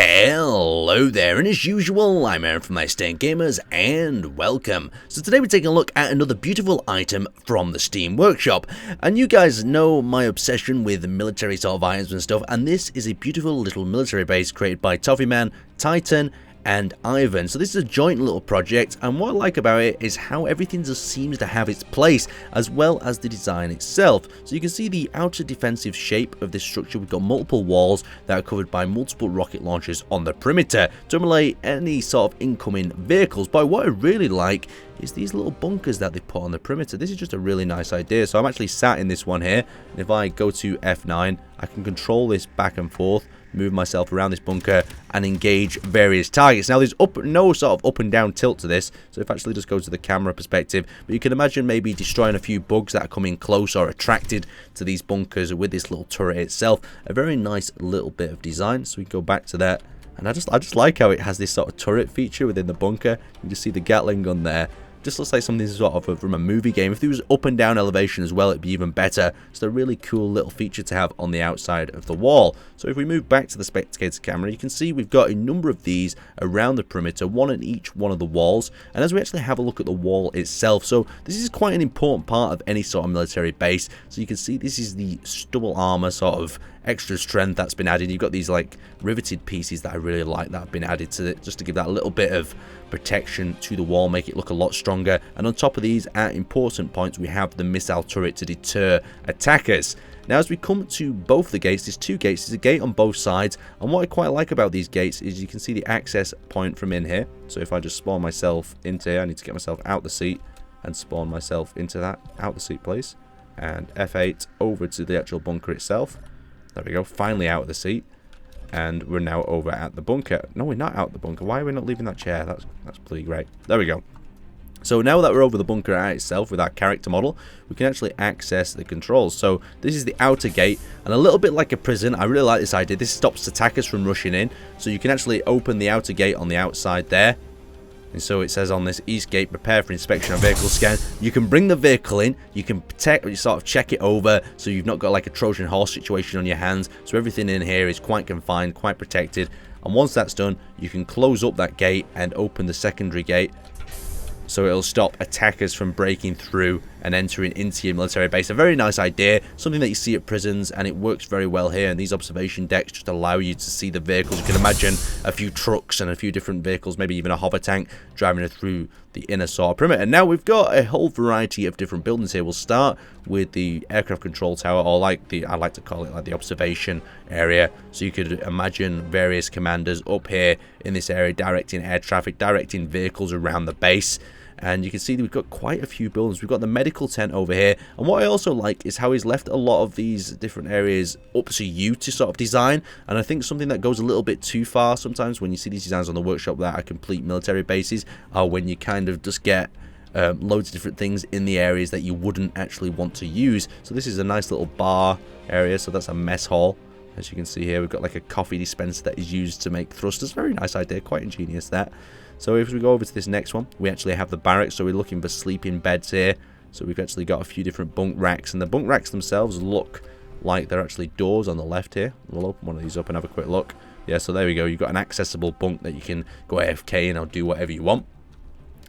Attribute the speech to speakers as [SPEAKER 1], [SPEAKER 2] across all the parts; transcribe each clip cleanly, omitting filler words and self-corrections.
[SPEAKER 1] Hello there, and as usual, I'm Aaron from My Stand Gamers, and welcome. So today we're taking a look at another beautiful item from the Steam Workshop, and you guys know my obsession with military sort of items and stuff, and this is a beautiful little military base created by Toffee Man, Titan, and Ivan. So this is a joint little project, and what I like about it is how everything just seems to have its place, as well as the design itself. So you can see the outer defensive shape of this structure. We've got multiple walls that are covered by multiple rocket launchers on the perimeter to eliminate any sort of incoming vehicles. But what I really like is these little bunkers that they put on the perimeter. This is just a really nice idea. So I'm actually sat in this one here, and if I go to F9, I can control this back and forth, move myself around this bunker and engage various targets. Now there's no sort of up and down tilt to this, so if I actually just go to the camera perspective, but you can imagine maybe destroying a few bugs that are coming close or attracted to these bunkers with this little turret itself. A very nice little bit of design. So we can go back to that, and I just like how it has this sort of turret feature within the bunker. You can just see the Gatling gun there. Just looks like something sort of from a movie game. If there was up and down elevation as well, it'd be even better. It's a really cool little feature to have on the outside of the wall. So if we move back to the spectator camera, you can see we've got a number of these around the perimeter, one in each one of the walls. And as we actually have a look at the wall itself, so this is quite an important part of any sort of military base. So you can see this is the double armor sort of extra strength that's been added. You've got these like riveted pieces that I really like that have been added to it, just to give that little bit of protection to the wall, make it look a lot stronger. And on top of these, at important points, we have the missile turret to deter attackers. Now as we come to both the gates, there's two gates. There's a gate on both sides, and what I quite like about these gates is you can see the access point from in here. So if I just spawn myself into here, I need to get myself out the seat and spawn myself into that out the seat place, and F8 over to the actual bunker itself. There we go, finally out of the seat, and we're now over at the bunker. No, we're not out the bunker. Why are we not leaving that chair? That's pretty great. There we go. So now that we're over the bunker at itself with our character model, we can actually access the controls. So this is the outer gate, and a little bit like a prison. I really like this idea. This stops attackers from rushing in. So you can actually open the outer gate on the outside there. And so it says on this east gate, prepare for inspection of vehicle scan. You can bring the vehicle in, you can protect, or you sort of check it over, so you've not got like a Trojan horse situation on your hands. So everything in here is quite confined, quite protected. And once that's done, you can close up that gate and open the secondary gate, so it'll stop attackers from breaking through and entering into your military base. A very nice idea, something that you see at prisons, and it works very well here. And these observation decks just allow you to see the vehicles. You can imagine a few trucks and a few different vehicles, maybe even a hover tank, driving through the inner sort of perimeter. Now we've got a whole variety of different buildings here. We'll start with the aircraft control tower, or I like to call it like the observation area. So you could imagine various commanders up here in this area directing air traffic, directing vehicles around the base. And you can see that we've got quite a few buildings. We've got the medical tent over here. And what I also like is how he's left a lot of these different areas up to you to sort of design. And I think something that goes a little bit too far sometimes when you see these designs on the workshop that are complete military bases, are when you kind of just get loads of different things in the areas that you wouldn't actually want to use. So this is a nice little bar area. So that's a mess hall. As you can see here, we've got like a coffee dispenser that is used to make thrusters. Very nice idea, quite ingenious that. So if we go over to this next one, we actually have the barracks. So we're looking for sleeping beds here. So we've actually got a few different bunk racks, and the bunk racks themselves look like they're actually doors on the left here. We'll open one of these up and have a quick look. Yeah, so there we go. You've got an accessible bunk that you can go AFK in or do whatever you want.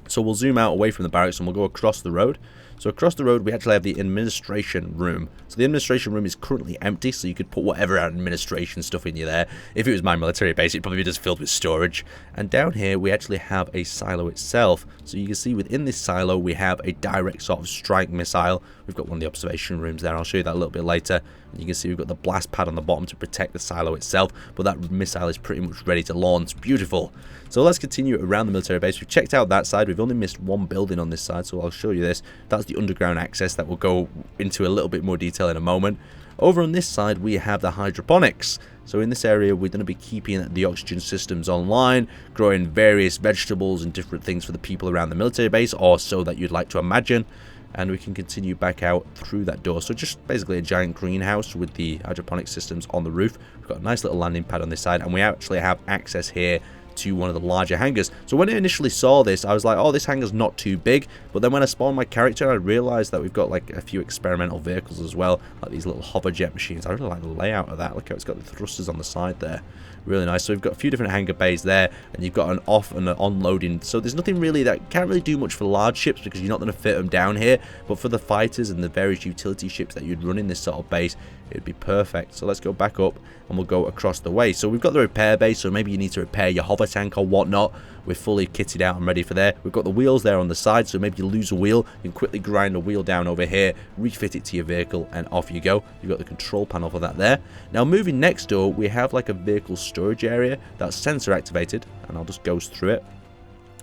[SPEAKER 1] So we'll zoom out away from the barracks and we'll go across the road. So across the road, we actually have the administration room. So the administration room is currently empty, so you could put whatever administration stuff in you there. If it was my military base, it'd probably be just filled with storage. And down here, we actually have a silo itself. So you can see within this silo, we have a direct sort of strike missile. We've got one of the observation rooms there. I'll show you that a little bit later. And you can see we've got the blast pad on the bottom to protect the silo itself, but that missile is pretty much ready to launch. Beautiful. So let's continue around the military base. We've checked out that side. We've only missed one building on this side, so I'll show you this. That's the underground access that we'll go into a little bit more detail in a moment. Over on this side, we have the hydroponics. So in this area, we're going to be keeping the oxygen systems online, growing various vegetables and different things for the people around the military base, or so that you'd like to imagine. And we can continue back out through that door. So just basically a giant greenhouse with the hydroponic systems on the roof. We've got a nice little landing pad on this side, and we actually have access here to one of the larger hangars. So when I initially saw this, I was like, oh, this hangar's not too big. But then when I spawned my character, I realized that we've got like a few experimental vehicles as well, like these little hover jet machines. I really like the layout of that. Look how it's got the thrusters on the side there. Really nice. So we've got a few different hangar bays there, and you've got an off and an on-loading. So there's nothing really that can't really do much for large ships because you're not going to fit them down here. But for the fighters and the various utility ships that you'd run in this sort of base, it'd be perfect. So let's go back up and we'll go across the way. So we've got the repair base, so maybe you need to repair your hover tank or whatnot. We're fully kitted out and ready for there. We've got the wheels there on the side, so maybe you lose a wheel, you can quickly grind the wheel down over here, refit it to your vehicle, and off you go. You've got the control panel for that there. Now moving next door, we have like a vehicle storage area that's sensor activated, and I'll just go through it.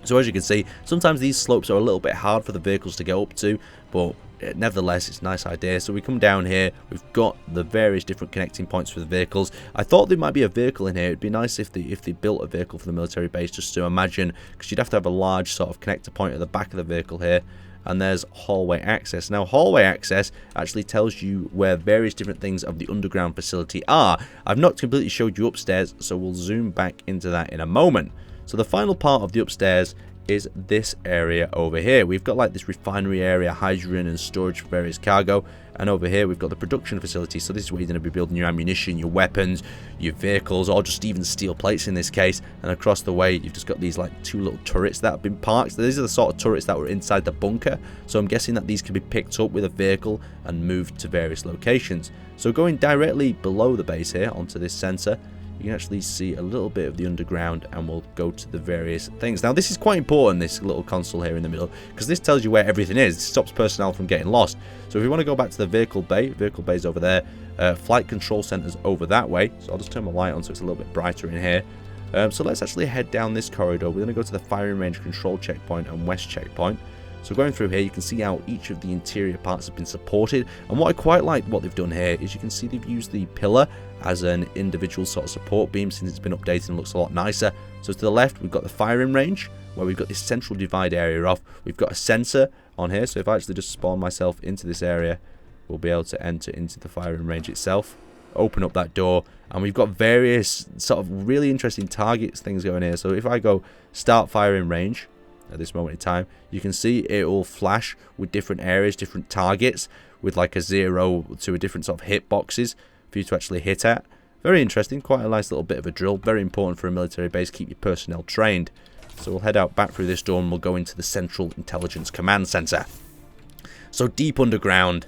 [SPEAKER 1] So as you can see, sometimes these slopes are a little bit hard for the vehicles to get up to, but nevertheless, it's a nice idea. So we come down here, we've got the various different connecting points for the vehicles. I thought there might be a vehicle in here. It'd be nice if they built a vehicle for the military base, just to imagine, because you'd have to have a large sort of connector point at the back of the vehicle here. And there's hallway access. Now, hallway access actually tells you where various different things of the underground facility are. I've not completely showed you upstairs, so we'll zoom back into that in a moment. So the final part of the upstairs is this area over here. We've got like this refinery area, hydrogen and storage for various cargo, and over here we've got the production facility. So this is where you're going to be building your ammunition, your weapons, your vehicles, or just even steel plates in this case. And across the way you've just got these like two little turrets that have been parked. So these are the sort of turrets that were inside the bunker, so I'm guessing that these can be picked up with a vehicle and moved to various locations. So going directly below the base here onto this sensor, you can actually see a little bit of the underground, and we'll go to the various things. Now this is quite important, this little console here in the middle, because this tells you where everything is. It stops personnel from getting lost. So if we want to go back to the vehicle bay's over there. Flight control center's over that way. So I'll just turn my light on so it's a little bit brighter in here. So let's actually head down this corridor. We're going to go to the firing range control checkpoint and west checkpoint. So going through here, you can see how each of the interior parts have been supported. And what I quite like what they've done here is you can see they've used the pillar as an individual sort of support beam since it's been updated and looks a lot nicer. So to the left, we've got the firing range where we've got this central divide area off. We've got a sensor on here. So if I actually just spawn myself into this area, we'll be able to enter into the firing range itself. Open up that door, and we've got various sort of really interesting targets things going here. So if I go start firing range, at this moment in time, you can see it will flash with different areas, different targets, with like a 0 to a different sort of hit boxes for you to actually hit at. Very interesting, quite a nice little bit of a drill. Very important for a military base, keep your personnel trained. So we'll head out back through this door and we'll go into the Central Intelligence Command Center. So deep underground,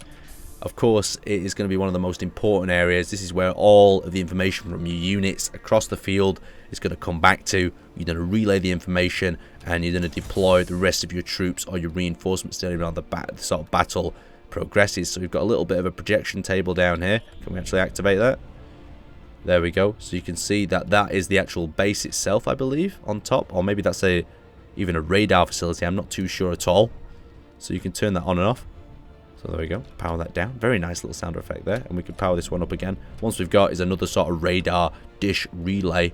[SPEAKER 1] of course, it is going to be one of the most important areas. This is where all of the information from your units across the field is going to come back to. You're going to relay the information, and you're going to deploy the rest of your troops or your reinforcements during around the sort of battle progresses. So we've got a little bit of a projection table down here. Can we actually activate that? There we go. So you can see that that is the actual base itself, I believe, on top, or maybe that's even a radar facility. I'm not too sure at all. So you can turn that on and off. So there we go, power that down. Very nice little sound effect there. And we can power this one up again. Once we've got is another sort of radar dish relay.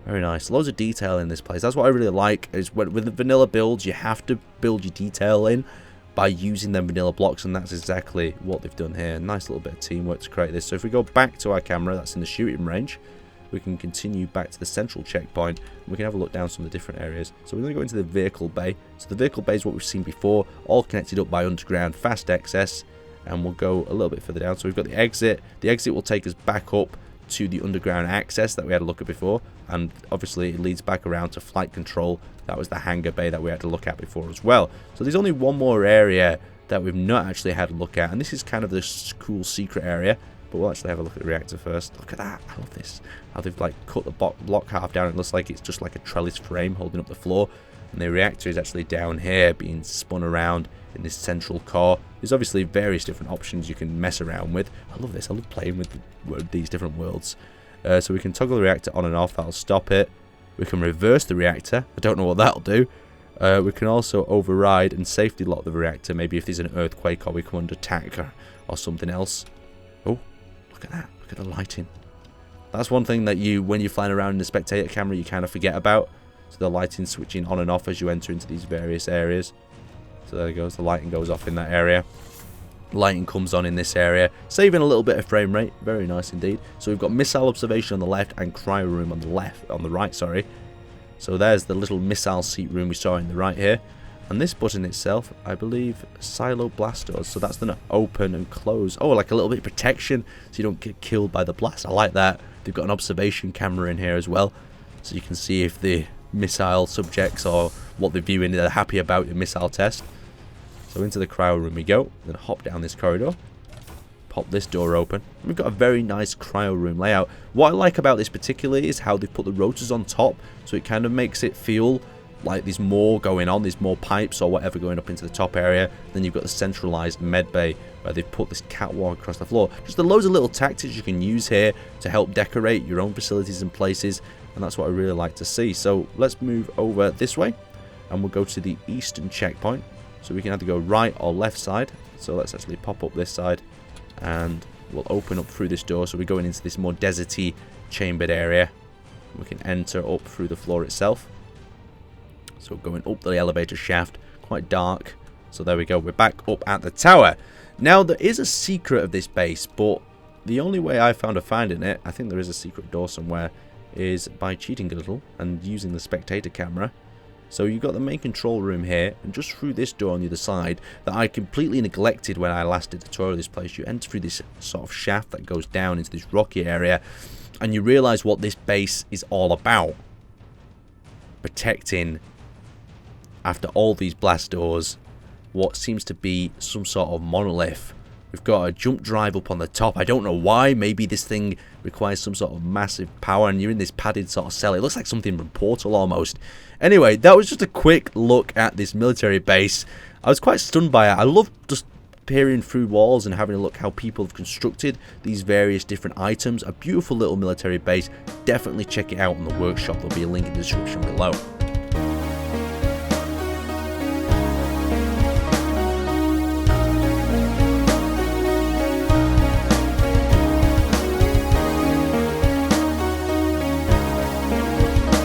[SPEAKER 1] Very nice. Loads of detail in this place. That's what I really like, is with the vanilla builds, you have to build your detail in by using them vanilla blocks, and that's exactly what they've done here. Nice little bit of teamwork to create this. So if we go back to our camera, that's in the shooting range, we can continue back to the central checkpoint, and we can have a look down some of the different areas. So we're going to go into the vehicle bay. So the vehicle bay is what we've seen before, all connected up by underground fast access, and we'll go a little bit further down. So we've got the exit. The exit will take us back up to the underground access that we had a look at before, and obviously it leads back around to flight control. That was the hangar bay that we had to look at before as well. So there's only one more area that we've not actually had a look at, and this is kind of this cool secret area. But we'll actually have a look at the reactor first. Look at that. I love this. How they've like cut the block half down. It looks like it's just like a trellis frame holding up the floor. And the reactor is actually down here being spun around in this central core. There's obviously various different options you can mess around with. I love this. I love playing with these different worlds. So we can toggle the reactor on and off. That'll stop it. We can reverse the reactor. I don't know what that'll do. We can also override and safety lock the reactor. Maybe if there's an earthquake or we come under attack or something else. Oh. Look at that. Look at the lighting. That's one thing that when you're flying around in the spectator camera, you kind of forget about. So the lighting switching on and off as you enter into these various areas. So there it goes. The lighting goes off in that area. Lighting comes on in this area, saving a little bit of frame rate. Very nice indeed. So we've got missile observation on the left and cryo room on the right, sorry. So there's the little missile seat room we saw in the right here. And this button itself, I believe, silo blast doors. So that's going to open and close. Oh, like a little bit of protection so you don't get killed by the blast. I like that. They've got an observation camera in here as well. So you can see if the missile subjects or what they're viewing, they're happy about your missile test. So into the cryo room we go. Then hop down this corridor. Pop this door open. We've got a very nice cryo room layout. What I like about this particularly is how they've put the rotors on top. So it kind of makes it feel like there's more going on, there's more pipes or whatever going up into the top area. Then you've got the centralized med bay where they've put this catwalk across the floor. Just the loads of little tactics you can use here to help decorate your own facilities and places, and that's what I really like to see. So let's move over this way and we'll go to the eastern checkpoint. So we can either go right or left side. So let's actually pop up this side and we'll open up through this door. So we're going into this more deserty chambered area. We can enter up through the floor itself. So going up the elevator shaft, quite dark. So there we go, we're back up at the tower. Now there is a secret of this base, but the only way I found of finding it, I think there is a secret door somewhere, is by cheating a little and using the spectator camera. So you've got the main control room here, and just through this door on the other side that I completely neglected when I last did the tour of this place, you enter through this sort of shaft that goes down into this rocky area, and you realise what this base is all about. Protecting, after all these blast doors, what seems to be some sort of monolith. We've got a jump drive up on the top. I don't know why. Maybe this thing requires some sort of massive power and you're in this padded sort of cell. It looks like something from Portal almost. Anyway, that was just a quick look at this military base. I was quite stunned by it. I love just peering through walls and having a look how people have constructed these various different items. A beautiful little military base. Definitely check it out in the workshop. There'll be a link in the description below.